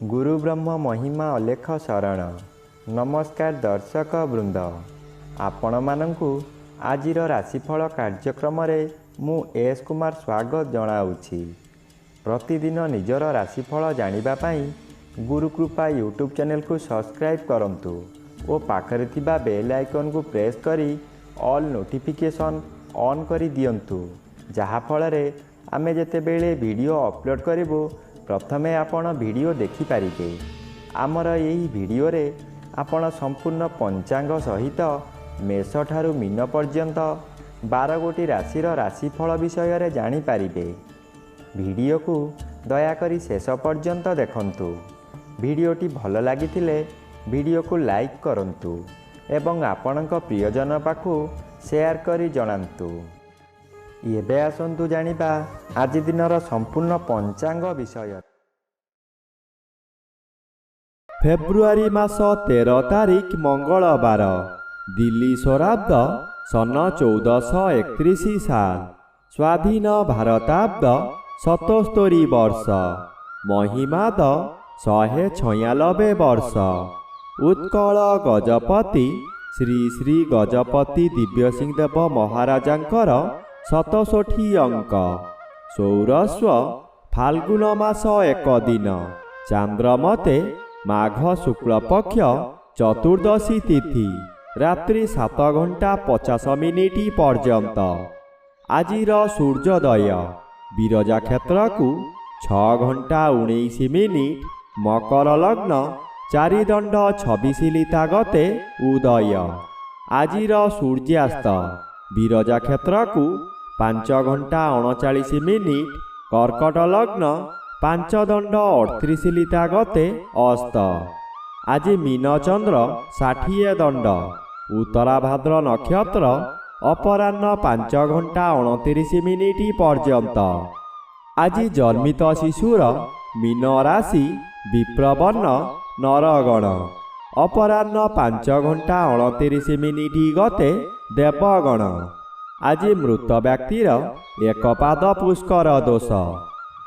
गुरु ब्रह्म महिमा अलेख शरण। नमस्कार दर्शक वृंद, आपण मानंकु आजिर राशिफल कार्यक्रम रे मु एस कुमार स्वागत जनाऊछि। प्रतिदिन निजर राशिफल जानिबा पई गुरुकृपा यूट्यूब चैनल को सब्सक्राइब करंतु ओ पाखरे थिबा बेल आइकन को प्रेस करी ऑल नोटिफिकेशन ऑन करी दियंतु, जहा फल रे आमे जेते बेले वीडियो अपलोड करिवो प्रथमे आपण वीडियो देखि पारिबे। आमर यही वीडियो रे आपण संपूर्ण पंचांग सहित मेष ठारू मीन पर्यंत 12 गोटी राशिर राशिफल विषय रे जानि पारिबे। वीडियो को दयाकरी शेष पर्यंत देखंतु। वीडियोटी भल लागिथिले वीडियो को लाइक करंतु एवं आपणक प्रियजन पाखु शेयर करी जणांतु। एबे आसंतु जानिबा आज दिनर संपूर्ण पंचांग विषय। फेब्रुआरी मास 13 तारिख मंगलवार, दिल्ली स्वराब्द सन 1431 साल, स्वाधीन भारताब्द 77 वर्ष, महिमाद 196 वर्ष। उत्कल गजपति श्री श्री गजपति दिव्यसिंह देव महाराजांकर 67 अंक। सौरस्व फाल्गुन मास 1 दिन, चांद्रमते माघ शुक्ल पक्ष चतुर्दशी तिथि, रात्रि 7 घंटा 50 मिनिट पर्यंत। आजिर सूर्योदय विरजा क्षेत्र को 6 घंटा 19 मिनिट, मकर लग्न 4 दंड 26 लिता गते उदय। आजिर सूर्यास्त विरजा क्षेत्र को 5 घंटा 39 मिनिट, कर्कट लग्न 5 दंड 38 लिता गते अस्त। आज मीन चंद्र 60 दंड, उत्तरा भाद्र नक्षत्र अपराह्न 5 घंटा 29 मिनिट पर्यंत। आज जन्मित शिशुर मीन राशि विप्रवर्ण नरगण, अपराह्न 5 घंटा 29 मिनिट गते देवगण। आज मृत व्यक्तिर एक पाद पुष्कर दोष,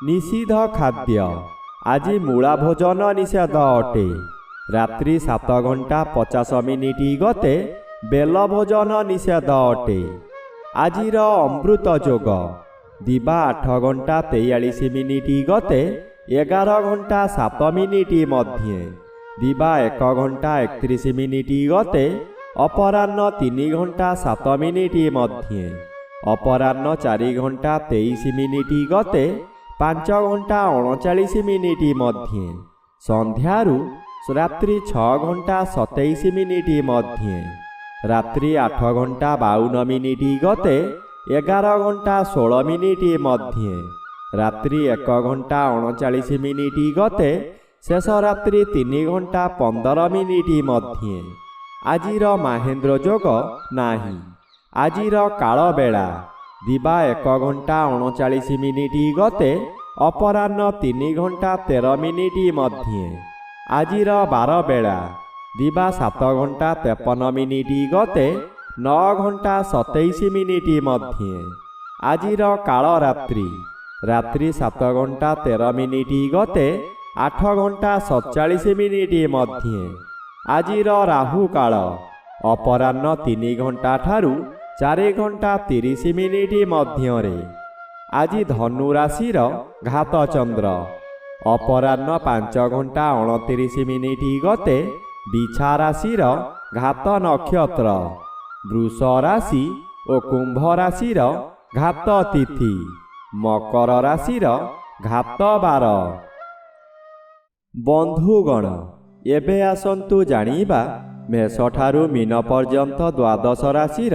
निषिद्ध खाद्य। आज मूला भोजन निषेध अटे। रात्रि 7 घंटा 50 मिनिट गते बेल भोजन निषेध अटे। आजिर अमृत जोग दिबा 8 घंटा 43 मिनिट गते 11 घंटा 7 मिनिट मध्ये, दिबा 1 घंटा 31 मिनिट गते अपराह्न 3 घंटा 7 मिनिट मध्ये, अपराह्न 4 घंटा 23 मिनिट गते 5 घंटा 39 मिनिट मध्ये, संध्यारू रात्रि 6 घंटा 27 मिनिट मध्ये, रात्रि 8 घंटा 52 मिनिट गते 11 घंटा 16 मिनिट मध्ये, रात्रि 1 घंटा 39 मिनिट गते शेष रात्रि 3 घंटा 15 मिनिट मध्ये। आजिर महेन्द्र जोग नाही। आजिर काल बेला दिबा 1 घंटा 39 मिनिट गते अपराह्न 3 घंटा 13 मिनिट मध्ये। आजिर 12 बेला दिबा 7 घंटा 53 मिनिट गते 9 घंटा 27 मिनिट मध्ये। आजिर काल रात्रि रात्रि 7 घंटा 13 मिनिट गते 8 घंटा 47 मिनिट मध्ये। आजिर राहु काल अपराह्न 3 घंटा ठारू 4 घंटा 30 मिनिट मध्यरे। आज धनु राशिर घात चंद्र अपराह्न 5 घंटा 29 मिनिट गते बिछा राशिर घात नक्षत्र, वृष राशि और कुंभ राशिर घात तिथि, मकर राशिर घात बार। बंधुगण, एबे आसंतु जानिबा मेष ठारू मीन पर्यंत 12 राशिर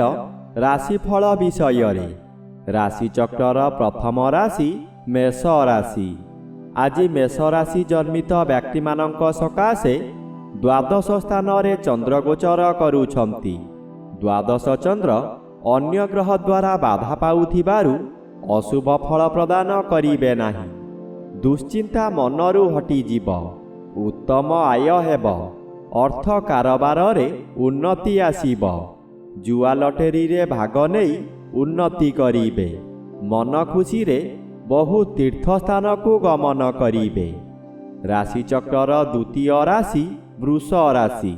राशिफल विषय रे। राशि चक्रर प्रथम राशि मेष राशि। आज मेष राशि जन्मित व्यक्ति मानक सकाशे द्वादश स्थान रे चंद्र गोचर करूछंती। द्वादश चंद्र अन्य ग्रह द्वारा बाधा पाउथिबारु अशुभ फल प्रदान करिबे नाही। दुश्चिंता मनरू हटी जीव, उत्तम आय हेब, अर्थ कारोबार रे उन्नति आसीब। जुआ लटेरी रे भाग नहीं उन्नति करिबे। मन खुशी रे बहु तीर्थ स्थान को गमन करिबे। ରାଶିଚକ୍ରର ଦ୍ୱିତୀୟ ରାଶି ବୃଷ ରାଶି।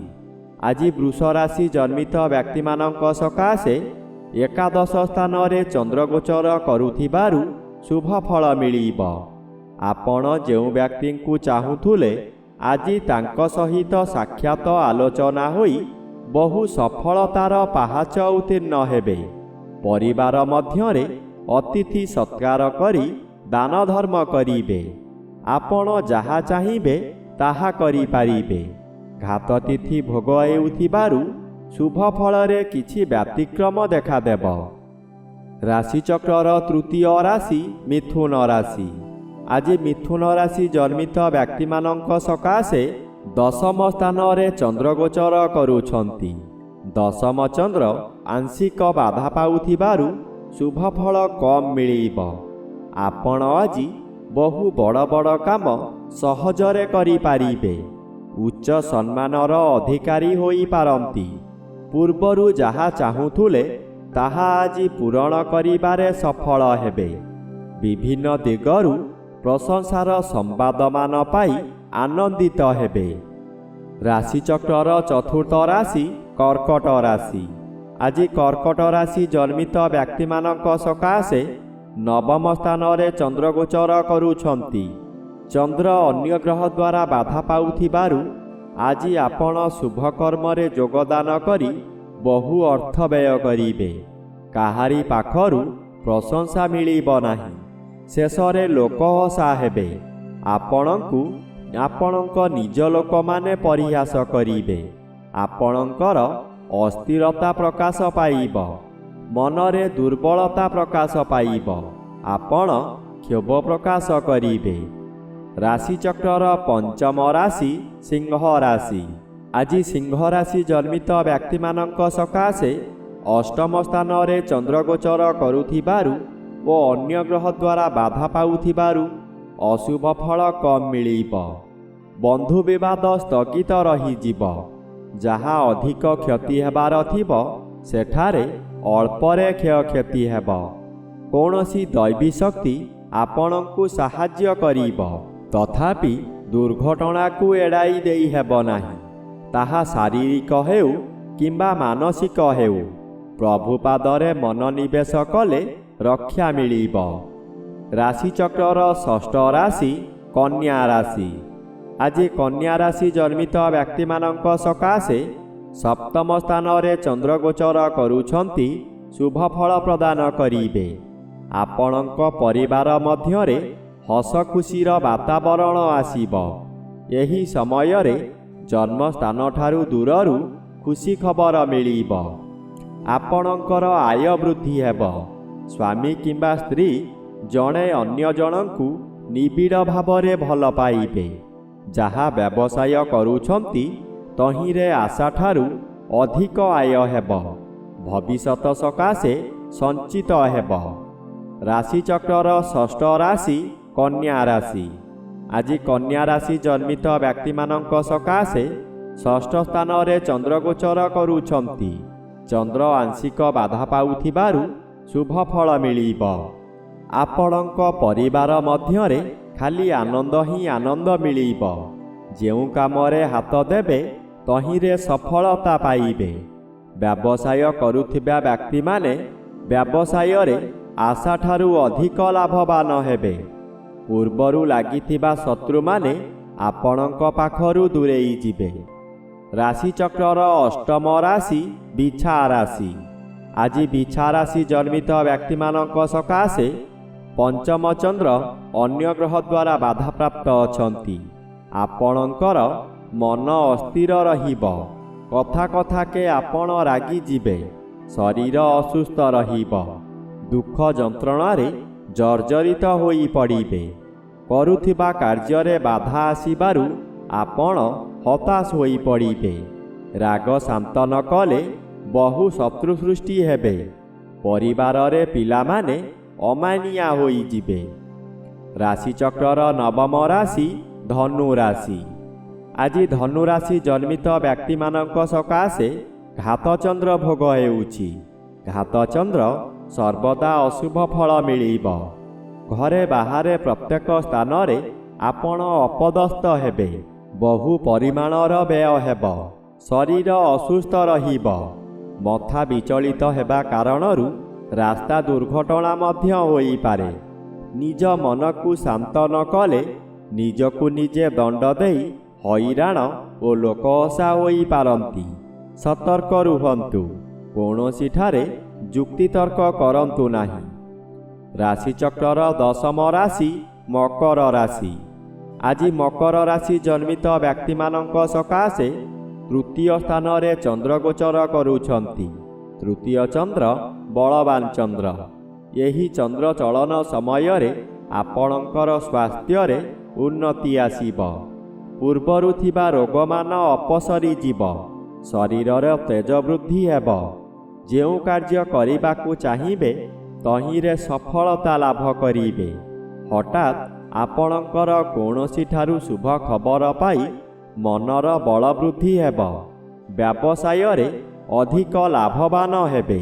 ଆଜି ବୃଷ ରାଶି ଜନ୍ମିତ ବ୍ୟକ୍ତିମାନଙ୍କ ସକାଶେ ଏକାଦଶ ସ୍ଥାନରେ ଚନ୍ଦ୍ରଗୋଚର କରୁଥିବାରୁ ଶୁଭ ଫଳ ମିଳିବ। ଆପଣ ଯେଉଁ ବ୍ୟକ୍ତିଙ୍କୁ ଚାହୁଁଥିଲେ ଆଜି ତାଙ୍କ ସହିତ ସାକ୍ଷାତ ଆଲୋଚନା ହୋଇ ବହୁ ସଫଳତାର ପାହାଚ ଉତ୍ତୀର୍ଣ୍ଣ ହେବେ। ପରିବାର ମଧ୍ୟରେ ଅତିଥି ସତ୍କାର କରି ଦାନ ଧର୍ମ କରିବେ। ଆପଣ ଯାହା ଚାହିଁବେ ତାହା କରିପାରିବେ। ଘାତତିଥି ଭୋଗ ହେଉଥିବାରୁ ଶୁଭ ଫଳରେ କିଛି ବ୍ୟତିକ୍ରମ ଦେଖାଦେବ। ରାଶିଚକ୍ରର ତୃତୀୟ ରାଶି ମିଥୁନ ରାଶି। ଆଜି ମିଥୁନ ରାଶି ଜନ୍ମିତ ବ୍ୟକ୍ତିମାନଙ୍କ ସକାଶେ ଦଶମ ସ୍ଥାନରେ ଚନ୍ଦ୍ରଗୋଚର କରୁଛନ୍ତି। ଦଶମ ଚନ୍ଦ୍ର ଆଂଶିକ ବାଧା ପାଉଥିବାରୁ ଶୁଭ ଫଳ କମ୍ ମିଳିବ। ଆପଣ ଆଜି ବହୁ ବଡ଼ ବଡ଼ କାମ ସହଜରେ କରିପାରିବେ। ଉଚ୍ଚ ସମ୍ମାନର ଅଧିକାରୀ ହୋଇପାରନ୍ତି। ପୂର୍ବରୁ ଯାହା ଚାହୁଁଥିଲେ ତାହା ଆଜି ପୂରଣ କରିବାରେ ସଫଳ ହେବେ। ବିଭିନ୍ନ ଦିଗରୁ ପ୍ରଶଂସାର ସମ୍ବାଦମାନ ପାଇ ଆନନ୍ଦିତ ହେବେ। ରାଶିଚକ୍ରର ଚତୁର୍ଥ ରାଶି କର୍କଟ ରାଶି। ଆଜି କର୍କଟ ରାଶି ଜନ୍ମିତ ବ୍ୟକ୍ତିମାନଙ୍କ ସକାଶେ ନବମ ସ୍ଥାନରେ ଚନ୍ଦ୍ରଗୋଚର କରୁଛନ୍ତି। ଚନ୍ଦ୍ର ଅନ୍ୟ ଗ୍ରହ ଦ୍ୱାରା ବାଧା ପାଉଥିବାରୁ ଆଜି ଆପଣ ଶୁଭ କର୍ମରେ ଯୋଗଦାନ କରି ବହୁ ଅର୍ଥ ବ୍ୟୟ କରିବେ। କାହାରି ପାଖରୁ ପ୍ରଶଂସା ମିଳିବ ନାହିଁ। ଶେଷରେ ଲୋକହସା ହେବେ। ଆପଣଙ୍କୁ ଆପଣଙ୍କ ନିଜ ଲୋକମାନେ ପରିହାସ କରିବେ। ଆପଣଙ୍କର ଅସ୍ଥିରତା ପ୍ରକାଶ ପାଇବ। ମନରେ ଦୁର୍ବଳତା ପ୍ରକାଶ ପାଇବ। ଆପଣ କ୍ଷୋଭ ପ୍ରକାଶ କରିବେ। ରାଶିଚକ୍ରର ପଞ୍ଚମ ରାଶି ସିଂହ ରାଶି। ଆଜି ସିଂହ ରାଶି ଜନ୍ମିତ ବ୍ୟକ୍ତିମାନଙ୍କ ସକାଶେ ଅଷ୍ଟମ ସ୍ଥାନରେ ଚନ୍ଦ୍ରଗୋଚର କରୁଥିବାରୁ ଓ ଅନ୍ୟ ଗ୍ରହ ଦ୍ୱାରା ବାଧା ପାଉଥିବାରୁ ଅଶୁଭ ଫଳ କମ୍ ମିଳିବ। ବନ୍ଧୁ ବିବାଦ ସ୍ଥଗିତ ରହିଯିବ। ଯାହା ଅଧିକ କ୍ଷତି ହେବାର ଥିବ ସେଠାରେ ଅଳ୍ପରେ କ୍ଷୟକ୍ଷତି ହେବ। କୌଣସି ଦୈବୀ ଶକ୍ତି ଆପଣଙ୍କୁ ସାହାଯ୍ୟ କରିବ। ତଥାପି ଦୁର୍ଘଟଣାକୁ ଏଡ଼ାଇ ଦେଇ ହେବ ନାହିଁ। ତାହା ଶାରୀରିକ ହେଉ କିମ୍ବା ମାନସିକ ହେଉ। ପ୍ରଭୁପାଦରେ ମନୋନିବେଶ କଲେ ରକ୍ଷା ମିଳିବ। ରାଶିଚକ୍ରର ଷଷ୍ଠ ରାଶି କନ୍ୟା ରାଶି। ଆଜି କନ୍ୟା ରାଶି ଜନ୍ମିତ ବ୍ୟକ୍ତିମାନଙ୍କ ସକାଶେ ସପ୍ତମ ସ୍ଥାନରେ ଚନ୍ଦ୍ରଗୋଚର କରୁଛନ୍ତି ଶୁଭ ଫଳ ପ୍ରଦାନ କରିବେ। ଆପଣଙ୍କ ପରିବାର ମଧ୍ୟରେ ହସ ଖୁସିର ବାତାବରଣ ଆସିବ। ଏହି ସମୟରେ ଜନ୍ମସ୍ଥାନଠାରୁ ଦୂରରୁ ଖୁସି ଖବର ମିଳିବ। ଆପଣଙ୍କର ଆୟ ବୃଦ୍ଧି ହେବ। ସ୍ୱାମୀ କିମ୍ବା ସ୍ତ୍ରୀ ଜଣେ ଅନ୍ୟ ଜଣଙ୍କୁ ନିବିଡ଼ ଭାବରେ ଭଲ ପାଇବେ। ଯାହା ବ୍ୟବସାୟ କରୁଛନ୍ତି ତହିଁରେ ଆଶାଠାରୁ ଅଧିକ ଆୟ ହେବ। ଭବିଷ୍ୟତ ସକାଶେ ସଞ୍ଚିତ ହେବ। ରାଶିଚକ୍ରର ଷଷ୍ଠ ରାଶି କନ୍ୟା ରାଶି। ଆଜି କନ୍ୟା ରାଶି ଜନ୍ମିତ ବ୍ୟକ୍ତିମାନଙ୍କ ସକାଶେ ଷଷ୍ଠ ସ୍ଥାନରେ ଚନ୍ଦ୍ରଗୋଚର କରୁଛନ୍ତି। ଚନ୍ଦ୍ର ଆଂଶିକ ବାଧା ପାଉଥିବାରୁ ଶୁଭ ଫଳ ମିଳିବ। ଆପଣଙ୍କ ପରିବାର ମଧ୍ୟରେ ଖାଲି ଆନନ୍ଦ ହିଁ ଆନନ୍ଦ ମିଳିବ। ଯେଉଁ କାମରେ ହାତ ଦେବେ ତହିଁରେ ସଫଳତା ପାଇବେ। ବ୍ୟବସାୟ କରୁଥିବା ବ୍ୟକ୍ତିମାନେ ବ୍ୟବସାୟରେ ଆଶାଠାରୁ ଅଧିକ ଲାଭବାନ ହେବେ। ପୂର୍ବରୁ ଲାଗିଥିବା ଶତ୍ରୁମାନେ ଆପଣଙ୍କ ପାଖରୁ ଦୂରେଇ ଯିବେ। ରାଶିଚକ୍ରର ଅଷ୍ଟମ ରାଶି ବିଛା ରାଶି। ଆଜି ବିଛା ରାଶି ଜନ୍ମିତ ବ୍ୟକ୍ତିମାନଙ୍କ ସକାଶେ ପଞ୍ଚମ ଚନ୍ଦ୍ର ଅନ୍ୟ ଗ୍ରହ ଦ୍ୱାରା ବାଧାପ୍ରାପ୍ତ ଅଛନ୍ତି। ଆପଣଙ୍କର ମନ ଅସ୍ଥିର ରହିବ। କଥା କଥାକେ ଆପଣ ରାଗିଯିବେ। ଶରୀର ଅସୁସ୍ଥ ରହିବ। ଦୁଃଖ ଯନ୍ତ୍ରଣାରେ ଜର୍ଜରିତ ହୋଇ ପଡ଼ିବେ। କରୁଥିବା କାର୍ଯ୍ୟରେ ବାଧା ଆସିବାରୁ ଆପଣ ହତାଶ ହୋଇପଡ଼ିବେ। ରାଗ ଶାନ୍ତ ନ କଲେ ବହୁ ଶତ୍ରୁ ସୃଷ୍ଟି ହେବେ। ପରିବାରରେ ପିଲାମାନେ ଅମାନିଆ ହୋଇଯିବେ। ରାଶିଚକ୍ରର ନବମ ରାଶି ଧନୁ ରାଶି। ଆଜି ଧନୁ ରାଶି ଜନ୍ମିତ ବ୍ୟକ୍ତିମାନଙ୍କ ସକାଶେ ଘାତଚନ୍ଦ୍ର ଭୋଗ ହେଉଛି। ଘାତଚନ୍ଦ୍ର ସର୍ବଦା ଅଶୁଭ ଫଳ ମିଳିବ। ଘରେ ବାହାରେ ପ୍ରତ୍ୟେକ ସ୍ଥାନରେ ଆପଣ ଅପଦସ୍ଥ ହେବେ। ବହୁ ପରିମାଣର ବ୍ୟୟ ହେବ। ଶରୀର ଅସୁସ୍ଥ ରହିବ। ମଥା ବିଚଳିତ ହେବା କାରଣରୁ ରାସ୍ତା ଦୁର୍ଘଟଣା ମଧ୍ୟ ହୋଇପାରେ। ନିଜ ମନକୁ ଶାନ୍ତ ନ କଲେ ନିଜକୁ ନିଜେ ଦଣ୍ଡ ଦେଇ ହଇରାଣ ଓ ଲୋକହସା ହୋଇପାରନ୍ତି। ସତର୍କ ରୁହନ୍ତୁ। କୌଣସିଠାରେ ଯୁକ୍ତିତର୍କ କରନ୍ତୁ ନାହିଁ। ରାଶିଚକ୍ରର 10ମ ରାଶି ମକର ରାଶି। ଆଜି ମକର ରାଶି ଜନ୍ମିତ ବ୍ୟକ୍ତିମାନଙ୍କ ସକାଶେ ତୃତୀୟ ସ୍ଥାନରେ ଚନ୍ଦ୍ର ଗୋଚର କରୁଛନ୍ତି। ତୃତୀୟ ଚନ୍ଦ୍ର ବଳବାନ ଚନ୍ଦ୍ର। ଏହି ଚନ୍ଦ୍ର ଚଳନ ସମୟରେ ଆପଣଙ୍କର ସ୍ୱାସ୍ଥ୍ୟରେ ଉନ୍ନତି ଆସିବ। ପୂର୍ବରୁ ଥିବା ରୋଗମାନ ଅପସରିଯିବ। ଶରୀରର ତେଜ ବୃଦ୍ଧି ହେବ। ଯେଉଁ କାର୍ଯ୍ୟ କରିବାକୁ ଚାହିଁବେ ତହିଁରେ ସଫଳତା ଲାଭ କରିବେ। ହଠାତ୍ ଆପଣଙ୍କର କୌଣସିଠାରୁ ଶୁଭ ଖବର ପାଇ ମନର ବଳ ବୃଦ୍ଧି ହେବ। ବ୍ୟବସାୟରେ ଅଧିକ ଲାଭବାନ ହେବେ।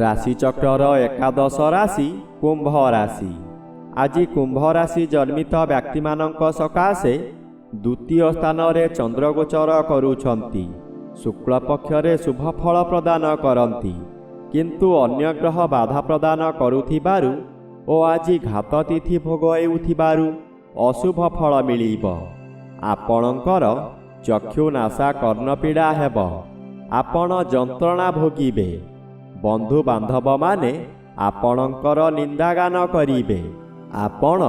ରାଶିଚକ୍ରର 11ଶ ରାଶି କୁମ୍ଭ ରାଶି। ଆଜି କୁମ୍ଭ ରାଶି ଜନ୍ମିତ ବ୍ୟକ୍ତିମାନଙ୍କ ସକାଶେ ଦ୍ୱିତୀୟ ସ୍ଥାନରେ ଚନ୍ଦ୍ରଗୋଚର କରୁଛନ୍ତି। ଶୁକ୍ଳ ପକ୍ଷରେ ଶୁଭ ଫଳ ପ୍ରଦାନ କରନ୍ତି, କିନ୍ତୁ ଅନ୍ୟ ଗ୍ରହ ବାଧା ପ୍ରଦାନ କରୁଥିବାରୁ ଓ ଆଜି ଘାତ ତିଥି ଭୋଗ ହେଉଥିବାରୁ ଅଶୁଭ ଫଳ ମିଳିବ। ଆପଣଙ୍କର ଚକ୍ଷୁନାଶା କର୍ଣ୍ଣପୀଡ଼ା ହେବ। ଆପଣ ଯନ୍ତ୍ରଣା ଭୋଗିବେ। ବନ୍ଧୁବାନ୍ଧବମାନେ ଆପଣଙ୍କର ନିନ୍ଦାଗାନ କରିବେ। ଆପଣ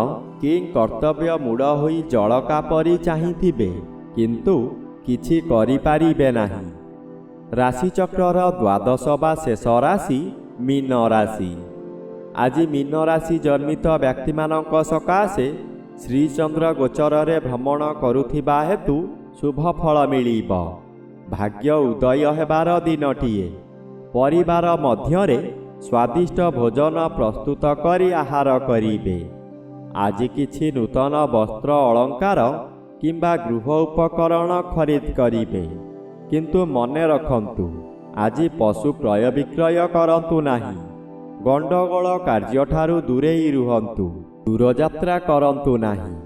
କି କର୍ତ୍ତବ୍ୟ ମୂଢ଼ ହୋଇ ଜଳକା ପରି ଚାହିଁଥିବେ, କିନ୍ତୁ କିଛି କରିପାରିବେ ନାହିଁ। ରାଶିଚକ୍ରର 12ଶ ବା ଶେଷ ରାଶି ମୀନ ରାଶି। ଆଜି ମୀନ ରାଶି ଜନ୍ମିତ ବ୍ୟକ୍ତିମାନଙ୍କ ସକାଶେ ଶ୍ରୀଚନ୍ଦ୍ର ଗୋଚରରେ ଭ୍ରମଣ କରୁଥିବା ହେତୁ ଶୁଭ ଫଳ ମିଳିବ। ଭାଗ୍ୟ ଉଦୟ ହେବାର ଦିନଟିଏ। ପରିବାର ମଧ୍ୟରେ ସ୍ୱାଦିଷ୍ଟ ଭୋଜନ ପ୍ରସ୍ତୁତ କରି ଆହାର କରିବେ। ଆଜି କିଛି ନୂତନ ବସ୍ତ୍ର ଅଳଙ୍କାର କିମ୍ବା ଗୃହ ଉପକରଣ ଖରିଦ କରିବେ, କିନ୍ତୁ ମନେ ରଖନ୍ତୁ ଆଜି ପଶୁ କ୍ରୟ ବିକ୍ରୟ କରନ୍ତୁ ନାହିଁ। ଗଣ୍ଡଗୋଳ କାର୍ଯ୍ୟଠାରୁ ଦୂରେଇ ରୁହନ୍ତୁ। ଦୂରଯାତ୍ରା କରନ୍ତୁ ନାହିଁ।